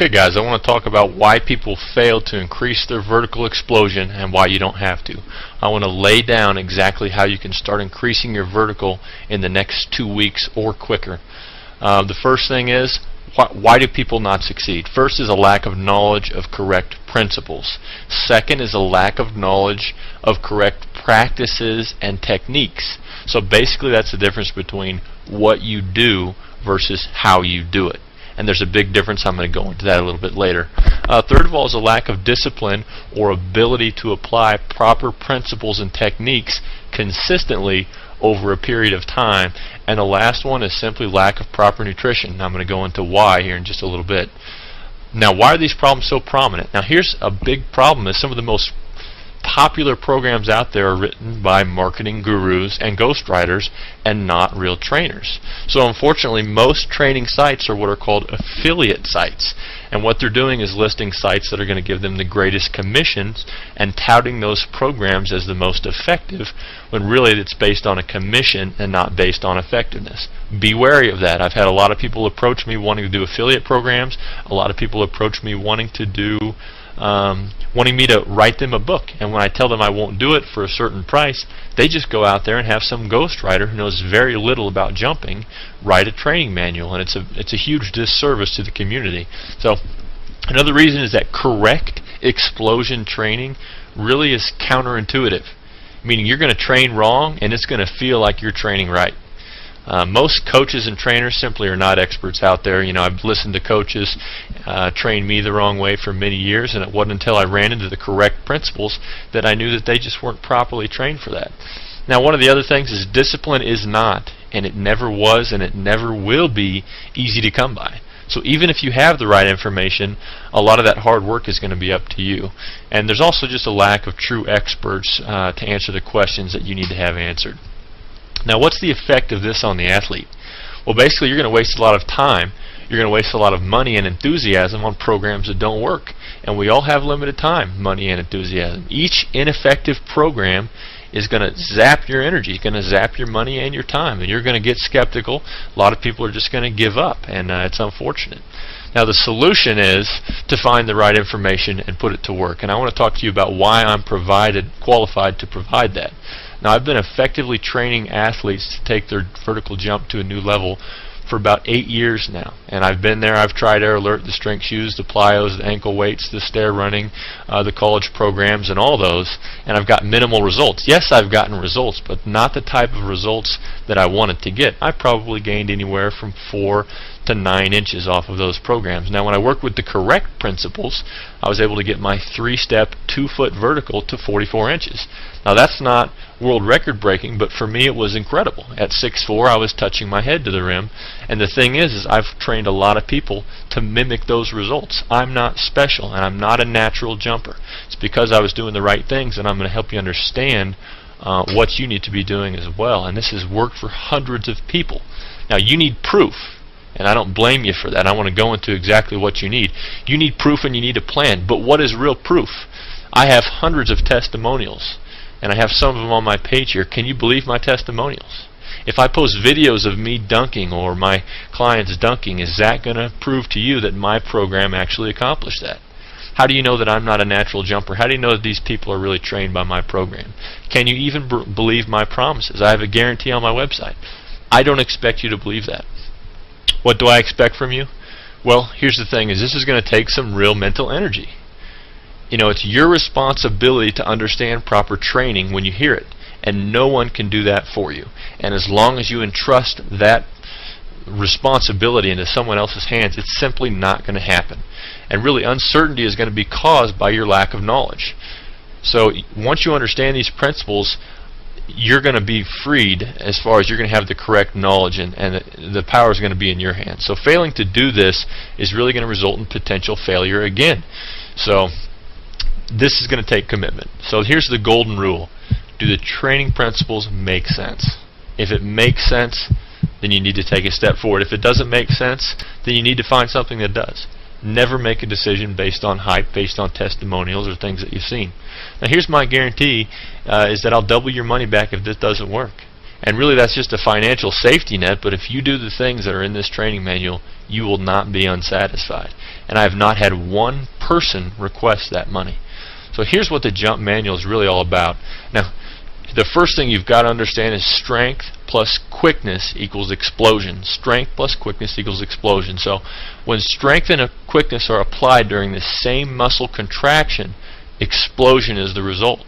Okay guys, I want to talk about why people fail to increase their vertical explosion and why you don't have to. I want to lay down exactly how you can start increasing your vertical in the next 2 weeks or quicker. The first thing is, why do people not succeed? First is a lack of knowledge of correct principles. Second is a lack of knowledge of correct practices and techniques. So basically that's the difference between what you do versus how you do it. And there's a big difference. I'm going to go into that a little bit later. Third of all is a lack of discipline or ability to apply proper principles and techniques consistently over a period of time. And the last one is simply lack of proper nutrition. Now I'm going to go into why here in just a little bit. Now, why are these problems so prominent? Now here's a big problem: is some of the most popular programs out there are written by marketing gurus and ghostwriters and not real trainers. So unfortunately, most training sites are what are called affiliate sites, and what they're doing is listing sites that are going to give them the greatest commissions and touting those programs as the most effective, when really it's based on a commission and not based on effectiveness. Be wary of that. I've had a lot of people approach me wanting to do affiliate programs. A lot of people approach me wanting me to write them a book, and when I tell them I won't do it for a certain price, they just go out there and have some ghostwriter who knows very little about jumping write a training manual, and it's a huge disservice to the community. So another reason is that correct explosion training really is counterintuitive, meaning you're going to train wrong and it's going to feel like you're training right. Most coaches and trainers simply are not experts out there. You know, I've listened to coaches train me the wrong way for many years, and it wasn't until I ran into the correct principles that I knew that they just weren't properly trained for that. Now, one of the other things is discipline is not, and it never was, and it never will be easy to come by. So even if you have the right information, a lot of that hard work is going to be up to you. And there's also just a lack of true experts to answer the questions that you need to have answered. Now, what's the effect of this on the athlete? Well, basically, you're going to waste a lot of time. You're going to waste a lot of money and enthusiasm on programs that don't work. And we all have limited time, money and enthusiasm. Each ineffective program is going to zap your energy, it's going to zap your money and your time, and you're going to get skeptical. A lot of people are just going to give up, and it's unfortunate. Now, the solution is to find the right information and put it to work. And I want to talk to you about why I'm qualified to provide that. Now, I've been effectively training athletes to take their vertical jump to a new level for about 8 years now, and I've been there. I've tried Air Alert, the strength shoes, the plyos, the ankle weights, the stair running, the college programs, and all those, and I've got minimal results. Yes, I've gotten results, but not the type of results that I wanted to get. I probably gained anywhere from 4 to 9 inches off of those programs. Now, when I worked with the correct principles, I was able to get my 3-step 2-foot vertical to 44 inches. Now, that's not world record breaking, but for me it was incredible. At 6'4", I was touching my head to the rim, and the thing is I've trained a lot of people to mimic those results. I'm not special, and I'm not a natural jumper. It's because I was doing the right things, and I'm going to help you understand what you need to be doing as well. And this has worked for hundreds of people. Now, you need proof, and I don't blame you for that. I want to go into exactly what you need. You need proof and you need a plan. But what is real proof? I have hundreds of testimonials, and I have some of them on my page here. Can you believe my testimonials? If I post videos of me dunking or my clients dunking, is that going to prove to you that my program actually accomplished that? How do you know that I'm not a natural jumper? How do you know that these people are really trained by my program? Can you even believe my promises? I have a guarantee on my website. I don't expect you to believe that. What do I expect from you? Well, here's the thing: is this is going to take some real mental energy. You know, it's your responsibility to understand proper training when you hear it, and no one can do that for you. And as long as you entrust that responsibility into someone else's hands, it's simply not going to happen. And really, uncertainty is going to be caused by your lack of knowledge. So once you understand these principles, you're going to be freed as far as you're going to have the correct knowledge, and the power is going to be in your hands. So failing to do this is really going to result in potential failure again. So this is going to take commitment. So here's the golden rule: do the training principles make sense? If it makes sense, then you need to take a step forward. If it doesn't make sense, then you need to find something that does. Never make a decision based on hype, based on testimonials or things that you've seen. Now, here's my guarantee, is that I'll double your money back if this doesn't work. And really that's just a financial safety net, but if you do the things that are in this training manual, you will not be unsatisfied. And I have not had one person request that money. So here's what the jump manual is really all about. Now, the first thing you've got to understand is strength plus quickness equals explosion. Strength plus quickness equals explosion. So when strength and quickness are applied during the same muscle contraction, explosion is the result.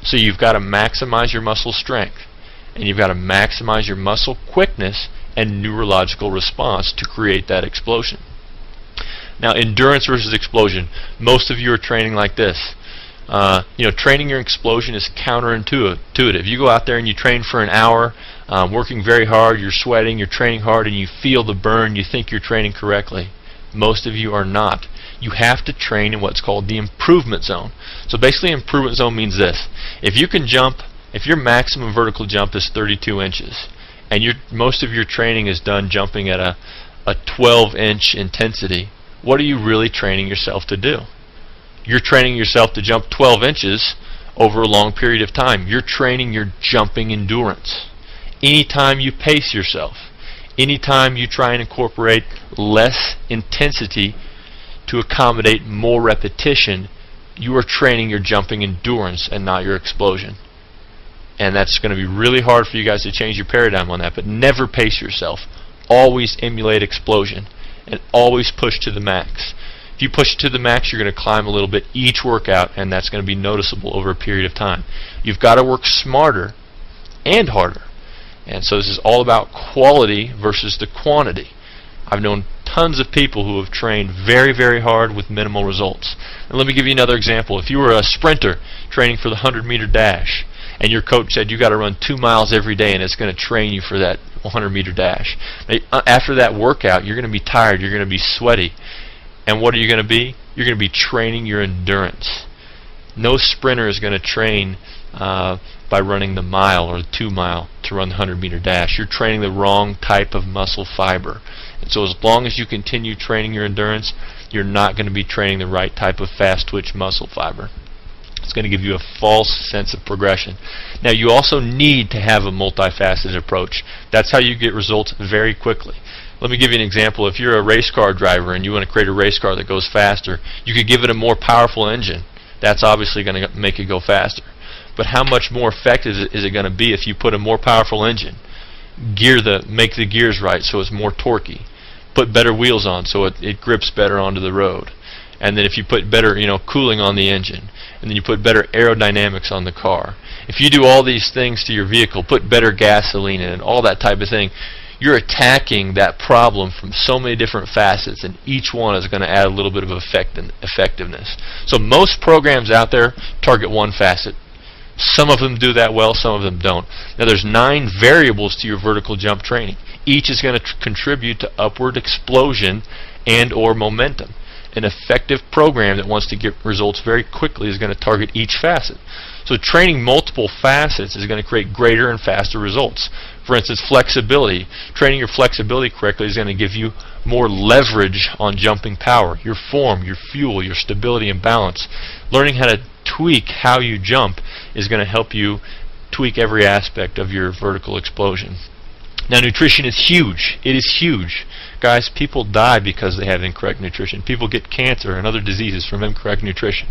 So you've got to maximize your muscle strength, and you've got to maximize your muscle quickness and neurological response to create that explosion. Now, endurance versus explosion. Most of you are training like this. Training your explosion is counterintuitive. You go out there and you train for an hour, working very hard, you're sweating, you're training hard, and you feel the burn, you think you're training correctly. Most of you are not. You have to train in what's called the improvement zone. So basically, improvement zone means this. If you can jump, if your maximum vertical jump is 32 inches, and most of your training is done jumping at a 12-inch intensity, what are you really training yourself to do? You're training yourself to jump 12 inches over a long period of time. You're training your jumping endurance. Anytime you pace yourself, anytime you try and incorporate less intensity to accommodate more repetition, you are training your jumping endurance and not your explosion. And that's going to be really hard for you guys to change your paradigm on that, but never pace yourself. Always emulate explosion and always push to the max. If you push it to the max, you're going to climb a little bit each workout, and that's going to be noticeable over a period of time. You've got to work smarter and harder. And so this is all about quality versus the quantity. I've known tons of people who have trained very, very hard with minimal results. And let me give you another example. If you were a sprinter training for the 100-meter dash, and your coach said you got to run 2 miles every day and it's going to train you for that 100-meter dash. After that workout, you're going to be tired, you're going to be sweaty. And what are you going to be? You're going to be training your endurance. No sprinter is going to train by running the mile or the 2 mile to run the 100-meter dash. You're training the wrong type of muscle fiber. And so as long as you continue training your endurance, you're not going to be training the right type of fast twitch muscle fiber. It's going to give you a false sense of progression. Now, you also need to have a multifaceted approach. That's how you get results very quickly. Let me give you an example. If you're a race car driver and you want to create a race car that goes faster, you could give it a more powerful engine. That's obviously going to make it go faster. But how much more effective is it going to be if you put a more powerful engine? Make the gears right so it's more torquey. Put better wheels on so it grips better onto the road. And then if you put better cooling on the engine, and then you put better aerodynamics on the car. If you do all these things to your vehicle, put better gasoline in it, all that type of thing, you're attacking that problem from so many different facets, and each one is going to add a little bit of effectiveness. So most programs out there target one facet. Some of them do that well, some of them don't. Now there's 9 variables to your vertical jump training. Each is going to contribute to upward explosion and or momentum. An effective program that wants to get results very quickly is going to target each facet. So training multiple facets is going to create greater and faster results. For instance, flexibility. Training your flexibility correctly is going to give you more leverage on jumping power. Your form, your fuel, your stability and balance. Learning how to tweak how you jump is going to help you tweak every aspect of your vertical explosion. Now, nutrition is huge. It is huge. Guys, people die because they have incorrect nutrition. People get cancer and other diseases from incorrect nutrition.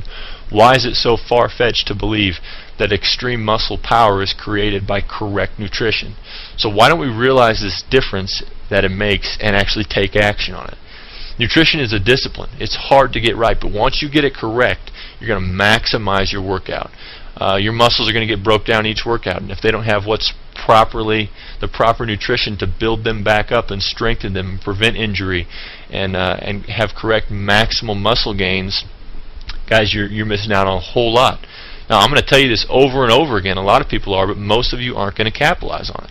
Why is it so far-fetched to believe that extreme muscle power is created by correct nutrition? So why don't we realize this difference that it makes and actually take action on it? Nutrition is a discipline. It's hard to get right, but once you get it correct, you're going to maximize your workout. Your muscles are going to get broke down each workout, and if they don't have the proper nutrition to build them back up and strengthen them and prevent injury and have correct maximal muscle gains, guys, you're missing out on a whole lot. Now, I'm going to tell you this over and over again. A lot of people are, but most of you aren't going to capitalize on it.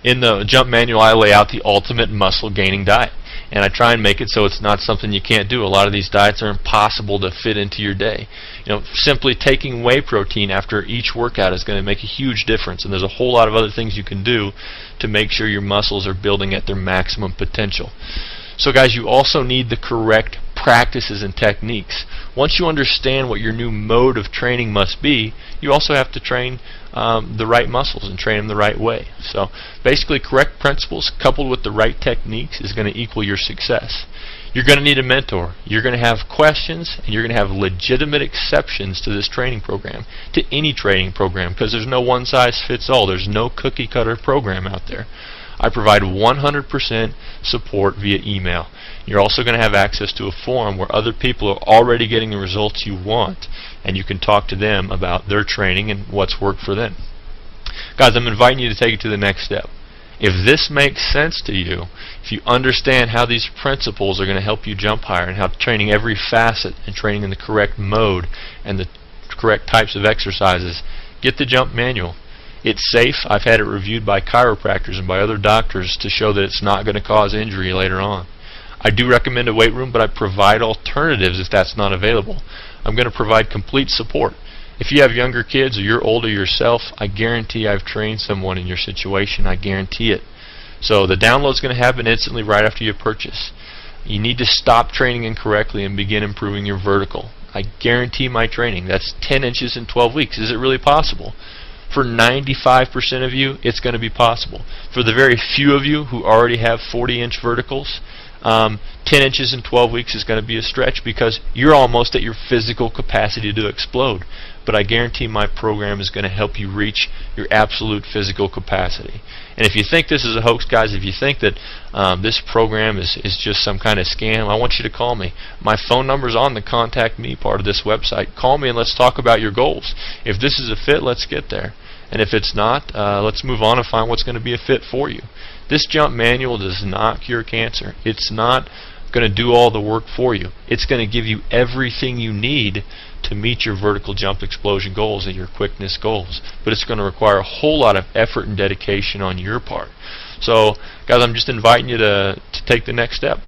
In the jump manual, I lay out the ultimate muscle gaining diet, and I try and make it so it's not something you can't do. A lot of these diets are impossible to fit into your day. Simply taking whey protein after each workout is going to make a huge difference, and there's a whole lot of other things you can do to make sure your muscles are building at their maximum potential. So guys, you also need the correct practices and techniques. Once you understand what your new mode of training must be, you also have to train the right muscles and train them the right way. So basically, correct principles coupled with the right techniques is going to equal your success. You're going to need a mentor. You're going to have questions, and you're going to have legitimate exceptions to this training program, to any training program, because there's no one-size-fits-all. There's no cookie-cutter program out there. I provide 100% support via email. You're also going to have access to a forum where other people are already getting the results you want, and you can talk to them about their training and what's worked for them. Guys, I'm inviting you to take it to the next step. If this makes sense to you, if you understand how these principles are going to help you jump higher, and how training every facet and training in the correct mode and the correct types of exercises, get the jump manual. It's safe. I've had it reviewed by chiropractors and by other doctors to show that it's not going to cause injury later on. I do recommend a weight room, but I provide alternatives if that's not available. I'm going to provide complete support. If you have younger kids or you're older yourself, I guarantee I've trained someone in your situation. I guarantee it. So the download is going to happen instantly right after you purchase. You need to stop training incorrectly and begin improving your vertical. I guarantee my training. That's 10 inches in 12 weeks. Is it really possible? For 95% of you, it's going to be possible. For the very few of you who already have 40-inch verticals, 10 inches in 12 weeks is going to be a stretch because you're almost at your physical capacity to explode. But I guarantee my program is going to help you reach your absolute physical capacity. And if you think this is a hoax, guys, if you think that this program is just some kind of scam, I want you to call me. My phone number is on the Contact Me part of this website. Call me and let's talk about your goals. If this is a fit, let's get there. And if it's not, let's move on and find what's going to be a fit for you. This jump manual does not cure cancer. It's not going to do all the work for you. It's going to give you everything you need to meet your vertical jump explosion goals and your quickness goals. But it's going to require a whole lot of effort and dedication on your part. So, guys, I'm just inviting you to take the next step.